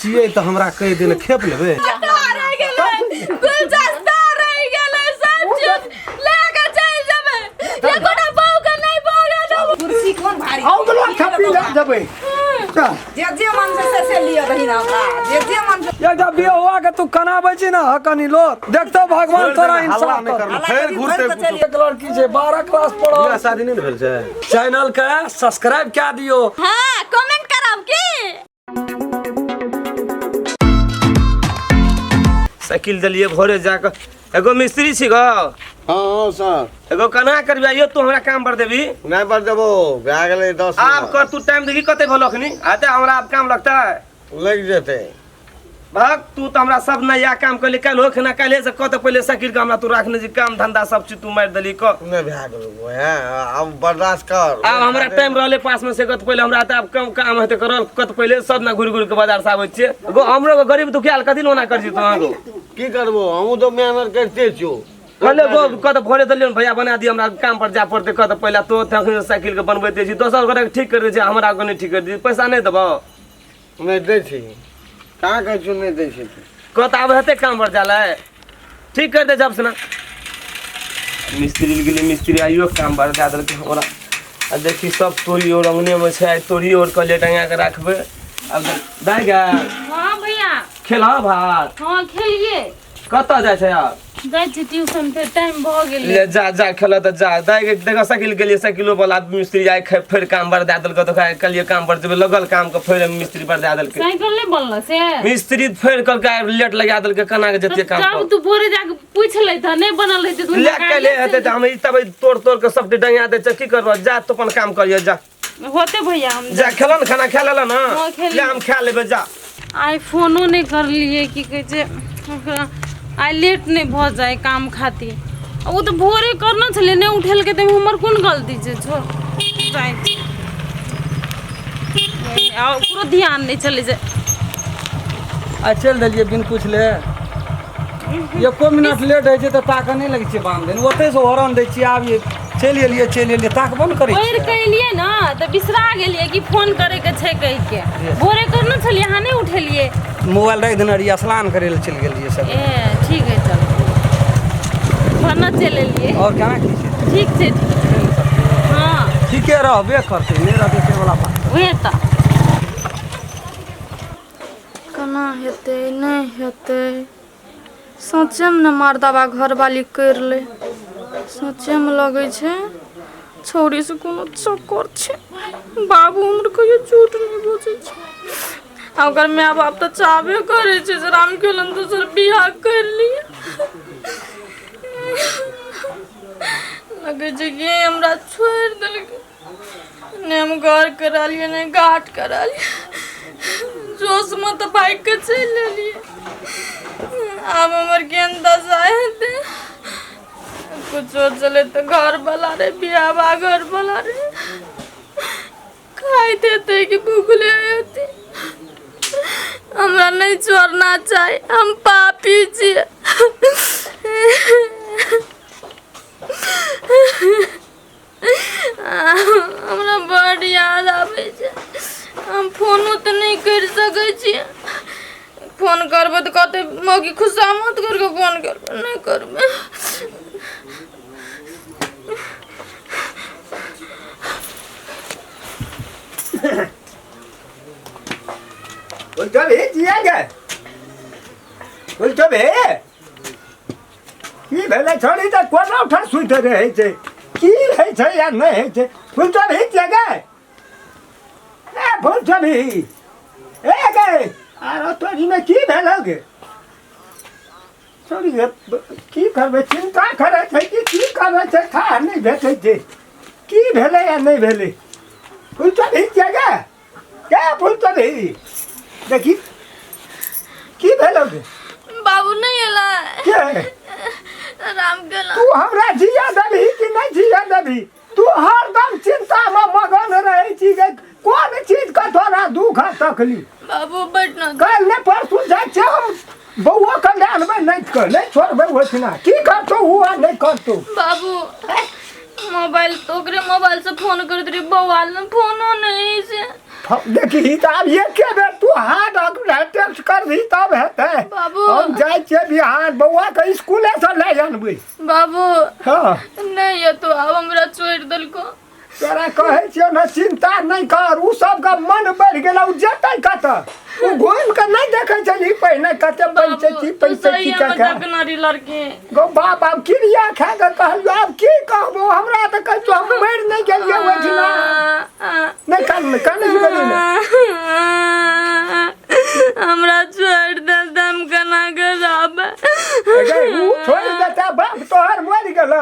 छियै तऽ हमरा कहि दिन खेप लेबै तू कनाबै छी ना कनी लोग देखतो भगवान तोरा इंसान लड़की छै 12 क्लास पढ़ो शादी नहीं भेल छै चैनल के सब्सक्राइब क्या दियो हां कमेंट कराब की साइकिल दलिए भोरे जाकर एगो मिस्त्री छी गो हां सर एगो कना करबियो तू हमरा काम पर देबी नहीं पर देबो भए गेलै 10 आप कर तू टाइम देखी कते भलो खनी आते हमरा अब काम लगता है लग जेते भाग तू तो हमरा सब नया काम कर ले कल हो खना काले से कत पहले साइकिल का हमरा तू रखने जी काम धंधा सब चीज तू मार दली क नहीं भए गेलो है अब बर्दाश्त कर अब हमरा टाइम रहले पास में से कत पहले हमरा त अब कम काम होते करल कत पहले सब ना घुर घुर के बाजार से आबै छे गो हमरो गरीब दुखियाल कथि लोना कर जी तो आगो की करबो हम तो मेहनत करते छियो कहले गो कत भोरे दलियो भैया बना दी हमरा काम पर जा पड़ते कत पहले तो साइकिल के बनबैते छी दोसर गोरे ठीक कर दे छै हमरा को नहीं ठीक कर दी पैसा नहीं देबो नहीं दे छी कहां कह छु नहीं दे छी कत आब हेते काम पर जाला ठीक कर दे जब से ना मिस्त्री के लिए मिस्त्री आइयो काम पर दे दल के हमरा आ देखी सब तोरी और अंगने में छै तोरी और कले टंगा के रखबे अब दाई गा हां भैया खेला भात हां खेलिए कत जाय छै यार जाय छी ट्यूशन पे टाइम भ गेल ले जा जा खेला त जा दाई के देखा साइकिल के लिए साइकिलो वाला मिस्त्री आइ फिर काम पर दे दल के तो कलिए काम पर जब लगल काम के फिर मिस्त्री पर दे दल के साइकिल नहीं बनल से मिस्त्री फिर कल के लेट लगा दल के कना के जते काम जब तू भोरे जाके पूछ ले था नहीं बनल रहते तू ले के ले हेते त हम तब तोड़ के सब डंगा दे की करबो जा तो अपन काम करियो जा होते भैया हम जा खेलन खाना खा लेला ना हां खेल ले हम खा लेबे जा आईफोनो नहीं कर लिए कि कहे छै आई लेट नहीं भ जाए काम खाती वो तो भोरे करना छले नहीं उठेल के त हमर कोन गलती छै छोड़ जाए आ पूरा ध्यान नहीं चले जे आ चल दलिए बिन पूछ ले एको मिनट लेट है त ताक नहीं लगे छै बांध देन ओते से हॉर्न दै छी आब ये चल एलिए ताक बंद करे और कहलिए ना त बिसरा गेलिए कि फोन करे के छै कह के भोरे करना छलिए हां नहीं उठेलिए मोबाइल रख देना रिया स्नान करे ले चल गेलिए सब ए ठीक है चल खाना चले लिए और कहां की ठीक छै हां ठीक है रहबे करते नहीं रहते से वाला बात ओए त कना हेते नहीं हेते सोचे में न मार दबा घर वाली कर ले सोचे में लगे छे छोरी से कोनो चक्कर छे बाबू हमर कहियो झूठ नहीं बोझे छे अगर माय बाप तो चाहबे करे छे जे राम के लन दूसर बियाह कर लिए लगे छे कि हमरा छोड़ देल ने हम घर करा लिए ने घाट करा लिए जोश में तो बाइक के चल लिए अब हमर केन दशा हेते कुछ चले तो घर वाला रे बियाह घर वाला रे खाई देते कि भूखले होते हमरा नहीं छोड़ना चाहिए हम पापी छिए हमरा बड़ याद आवे छे हम फोनो तो नहीं कर सके छी फोन करबे तो कहते मौगी खुशामत करके फोन करबे नहीं करबे बोलतो बे जिया गे बोलतो बे की भेले छोड़ी त कोना उठा सुइत रहे छे की है छे या नहीं है छे बोलतो बे जिया गे ए बोलतो बे ए गे आरो तोरी में की भेलो गे छोड़ी गे की करबे चिंता करे छे की करबे छे खा नहीं भेटै छे की भेले या नहीं भेले बोलतो बे जिया गे क्या बोलतो बे देखी की भेलो गे बाबू नहीं एला के राम गेला तू हमरा जिया देबी कि नहीं जिया देबी तू हरदम चिंता में मगन रहे छी गे कोन चीज का तोरा दुख तकलीफ बाबू बैठना कल ने परसों जाय छै हम बउआ कल्याण में नहीं कर नहीं छोड़बे होथिना की करतो हुआ नहीं करतो बाबू मोबाइल तो ओकरे मोबाइल से फोन करत रही बवाल ने फोनो नहीं से देखी त अब ये के बेर तू हाथ टेक्स्ट कर दी तब हेतै बाबू हम जाय छियै बिहार बौआ के स्कूले से ले जानबै बाबू हाँ नहीं ये तो अब हमरा छोड़ दल को तोरा कहै छियौ न चिंता नहीं कर उ सब का मन बढ़ गेलौ जेतै कतऽ उ घुम के नहीं देखै छली पहिने कते पैसे की डकनारी लड़के गो बाप अब क्रिया खा के कहलियो अब की कहबो हमरा त कहै हम मरि नहीं गेलियै ओठिना नहीं कान हमरा छोड़ दे दम कना गराब उ छोड़ देता बाप तोहर मर गेल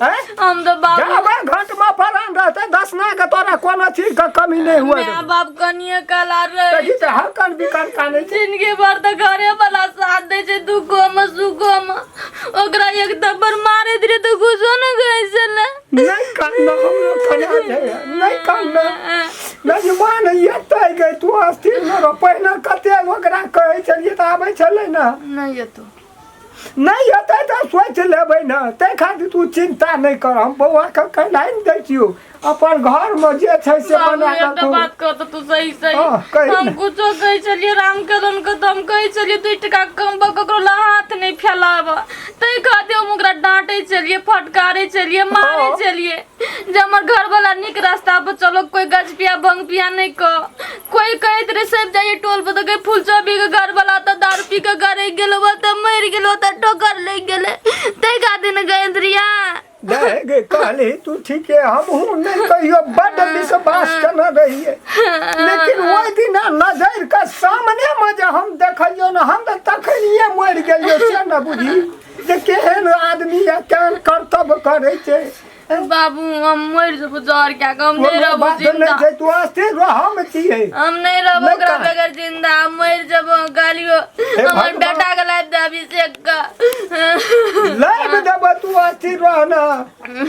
हैं हम तो बाबू जाबा घाट में परान रहते 10 ना के तोरा कोनो चीज का कमी नहीं हुआ मैं बाप कनिए कला रहे देखी त हकन बिकन काने जिनके बार तो घरे वाला साथ दे छे दुखो में सुखो में ओकरा एक दबर मारे दिरे तो गुजो न गई चले नहीं कान हमरो कना है नहीं कान नहीं मान येतै गई तू अस्थिर न रह पहिने कते ओकरा कहै छलिए त आबै छलै ना नहीं ये तो नहीं हेतै त सोच लेबै न तै खातिर तू चिंता नहीं कर हम बौआ के कहनाइ न दै छियौ अपन घर में जे छै से बना एक के बात कर तो तू सही सही हाँ, कही हम ना। कुछो कहे चलिए राम कदन को तो हम कहे चलिए 2 टका कम ककरो ला हाथ नहीं फैलावा तै खाते हम ओकरा डांटे चलिए फटकारे चलिए मारे हाँ। चलिए जब हमर घर वाला निक रास्ता पर चलो कोई गज पिया भंग पिया नहीं को कोई कहे तेरे सब जाइए टोल पर तो गए फूल चबी के घर वाला तो दारू पी के घरे गेलो त मर गेलो त ठोकर ले गेले तै खाते न गए दरिया गे कहली तू ठीक है हम हूं नहीं कहियो बड़ विश्वास करना रहिए लेकिन ओइ दिन नजर के सामने में जे हम देखलियो न हम त तखनिए मर गेलियो से न बुझी जे केहन आदमी या केहन कर्तव्य करे छै बाबू हम मर जब जार क्या हम नहीं रहबो बात जिंदा नहीं छै तू अस्थिर रह हम छिए हम नहीं रहबो नहीं ओकरा कर। बगैर जिंदा हम मर जब गालियो हमर भगवान। बेटा के लाइफ दे अभिषेक का लाइव देब तू अस्थिर रह न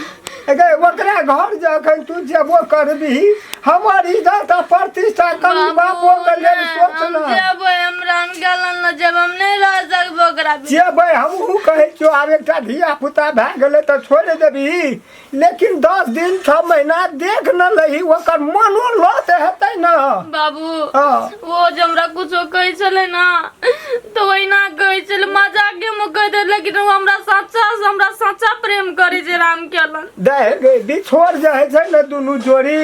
गे ओकरा घर जखन तू जेबो करबी हमर इज्जत आ प्रतिष्ठा कम बापो के लेल सोच न जब हम राम गलन न जब हम नहीं रह सकबो ओकरा बिना। जेबै हमहूँ कहै छियौ आब एकटा धिया पुता भए गेलै तऽ छोड़ि देबही लेकिन 10 दिन 6 महीना देख न लही ओकर मनो लत हेतै न बाबू हाँ। वो जो हमरा कुछो कहै छले ना तो वहीना कहै छले मजाके में कह दे लेकिन वो हमरा सच्चा प्रेम करे छै राम केलन दे गे बिछोड़ जाइ छै न दुनू जोड़ी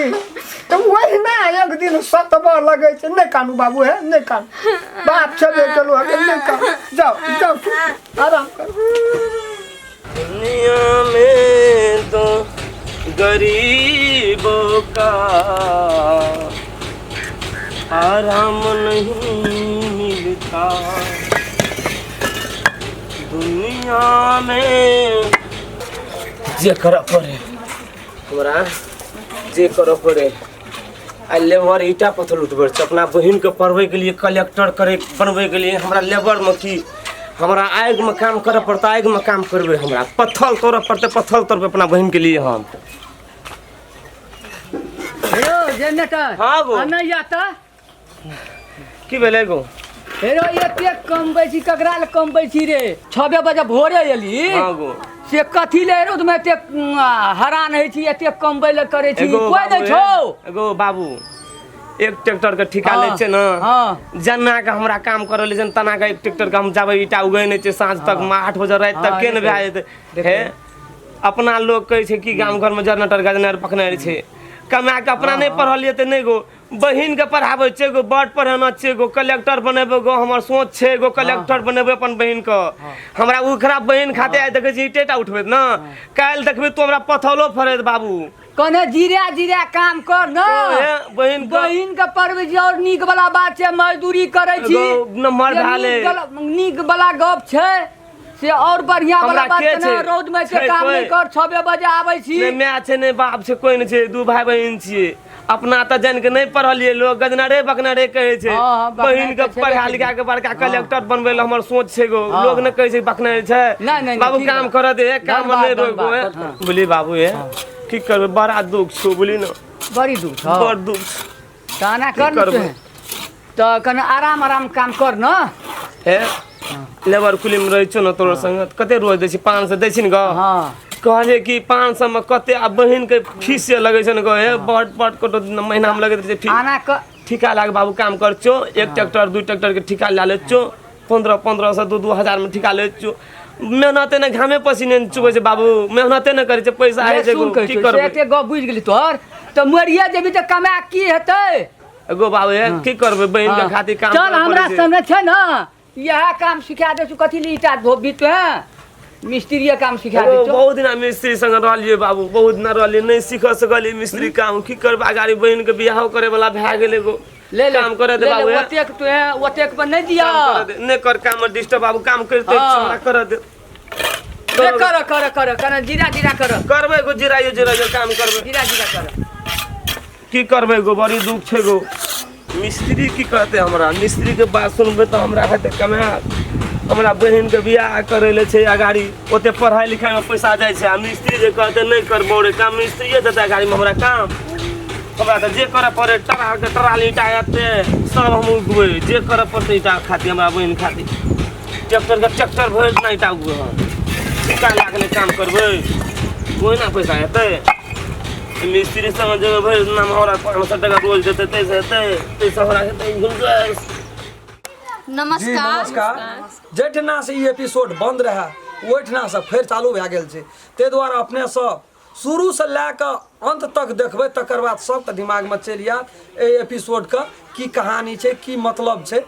तऽ ओहिना एक दिन सतबऽ लगै छै नहि कानू बाबू हे नहि कान बाप छबे केलो के नहि कान जाओ जाओ तू आराम कर दुनिया में तो गरीबों का आराम नहीं मिलता दुनिया में जे कर पड़े हमरा जे कर पड़े आ लेबर ईटा पत्थर उठबै छै अपना बहिन के पढ़बै के लिए कलेक्टर करे बनबै के लिए हमरा लेबर में की हमरा आग में काम करे पड़ता आग में काम करबे हमरा पत्थर तोड़े पड़ते पत्थर तोड़बे अपना बहिन के लिए हम हेरो जनरेटर हाँ गो नहीं आता की भेलै गो हेरो एते कमबै छी ककरा ले कमबै छी रे 6 बजे भोरे एली हाँ गो से कथी ले रोड में एते हैरान है छी एते कमबै ले करे छी एगो कोई बाबू नहीं छौ है, एगो बाबू एक ट्रैक्टर के ठिका ले छै ना हाँ जना के हमरा काम करे ले जन तना के एक ट्रैक्टर के हम जाबे ईटा उगै नै छै साँझ तक 8 बजे रात तक हाँ, के न भए जेतै हे अपना लोग कहै छै कि गांव घर में जनरेटर गजनर पखने छै कमा के अपना नहीं पढ़लिए त नहीं गो बहिन के पढ़ाबै छै गो बड पढ़ाना छै गो कलेक्टर बनेबै गो हमर सोच छै गो कलेक्टर बनेबै अपन बहिन के हमरा उखरा बहिन खाते आइ देखै छी ईटेटा उठबै न काल्हि देखबै तो हमरा पथलो फरैत बाबू कने जीरा काम कर न बहिन बहिन के पढ़बै छी और नीक वाला बात छै मजदूरी करै छी नम्बर जे ढाले नीक वाला गप छै से और बढ़िया वाला हमरा बात के छै छै? न रोड में से छै काम कोई? नहीं कर 6 बजे आबै छी नहीं मैं छै नहीं बाप छै कोई नहीं छै दू भाई बहन छियै अपना त जान के नहीं पढ़लिए लोग गजनरे बकनरे कहै छै हाँ, बकनरे बहिन के तऽ छेबे पढ़ा करै। लिखा के बड़का कलेक्टर बनबै ल हमर सोच छै गो लोग न कहै छै बकनरे छै नहीं, बाबू ठीक काम बा। कर दे काम धन्यवाद, नहीं रोको धन्यवाद, हाँ। बोली बाबू है की करबे बड़ा दुख छो बोली न बड़ी दुख छ बड़ दुख ताना कर न करबै? तू त कने आराम काम कर न है लेबर कुली में रहै छौ न तोर संग कते रोज दै छी 500 दै छी न ग हाँ कहले कि 500 में कते आ बहिन के फीस से लगे छै न गए बट को महीना में लगे छै फीस आना क ठिका लाग बाबू काम कर छो 1 ट्रैक्टर 2 ट्रैक्टर के ठिका ला ले छो 1500 2-2000 में ठिका ले छो मेहनते न घामे पसीने चुबे छै बाबू मेहनते न करे छै पैसा आए छै की करबे एते ग बुझ गेली तोर त मरिया जेबी त कमा की हेतै एगो बाबू की करबे बहिन के खातिर काम चल हमरा संगे छै न यह काम सिखा दे छु कथी लीटा धोबी तो मिस्त्री काम सिखा दे छु बहुत दिन मिस्त्री संग रहलिए बाबू बहुत दिन रहलिए नहीं सीख सकलिए मिस्त्री काम की करबा गाड़ी बहिन के बियाह करे वाला भए गेले गो ले काम करे दे बाबू ओतेक तो ओतेक पर नहीं दिया नहीं कर काम डिस्टर्ब बाबू काम करते हमरा कर दे कर जीरा कर करबे गो जिरायो काम करबे जीरा कर की करबे गो बड़ी दुख छे गो मिस्त्री की कहते हमरा मिस्त्री के बात सुनबे तो हमरा हेते कमा हमरा बहिन के बियाह करे ले छै अगाड़ी ओते पढ़ाई लिखाई में पैसा जाय छै आ मिस्त्री जे कहते नहीं करबो रे काम मिस्त्रीये देता अगाड़ी में हमरा काम हमरा त जे करे पड़े टराली टायते सब हम उगवे जे करे पड़ते टा खाती हमरा बहिन खाती ट्रैक्टर भर नहीं टा उगवे का लागले काम करबे कोई ना पैसा हेते मिस्त्री संग जगह भर नाम हमरा 500 टका रोज देते तैसे हमरा हेते गुंजाइश जी नमस्कार नमस्कार जेठना से ई एपिसोड बंद रहा ओठना से फिर चालू भए गेल छै ते दुआरे अपने सब शुरू से लए कऽ अंत तक देखबै तकर बाद सबके दिमाग में चलि आयत एहि एपिसोड के की कहानी छै की मतलब छै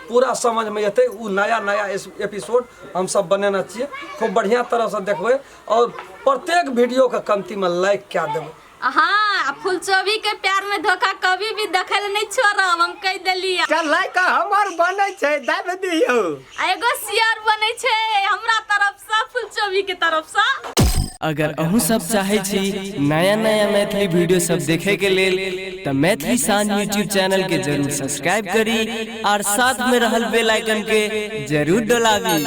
पूरा समझ में एतै उ नया एपिसोड हम सब बनेना छियै खूब बढ़िया तरह से देखबै और प्रत्येक वीडियो के कमती में लाइक क्या देबै हाँ फुलचोभी के प्यार में धोखा कभी भी दखल नहीं छोड़ब हम कह देलिए चल लाइक हमर बनै छै दाब दियौ एगो शेयर बनै छै हमरा तरफ से फुलचोभी के तरफ से अगर अहू सब चाहे छी नया नया मैथिली वीडियो सब देखे के लेल त मैथिली साँझ यूट्यूब चैनल के जरूर सब्सक्राइब करी और साथ में रहल बेल आइकन के जरूर दबावी।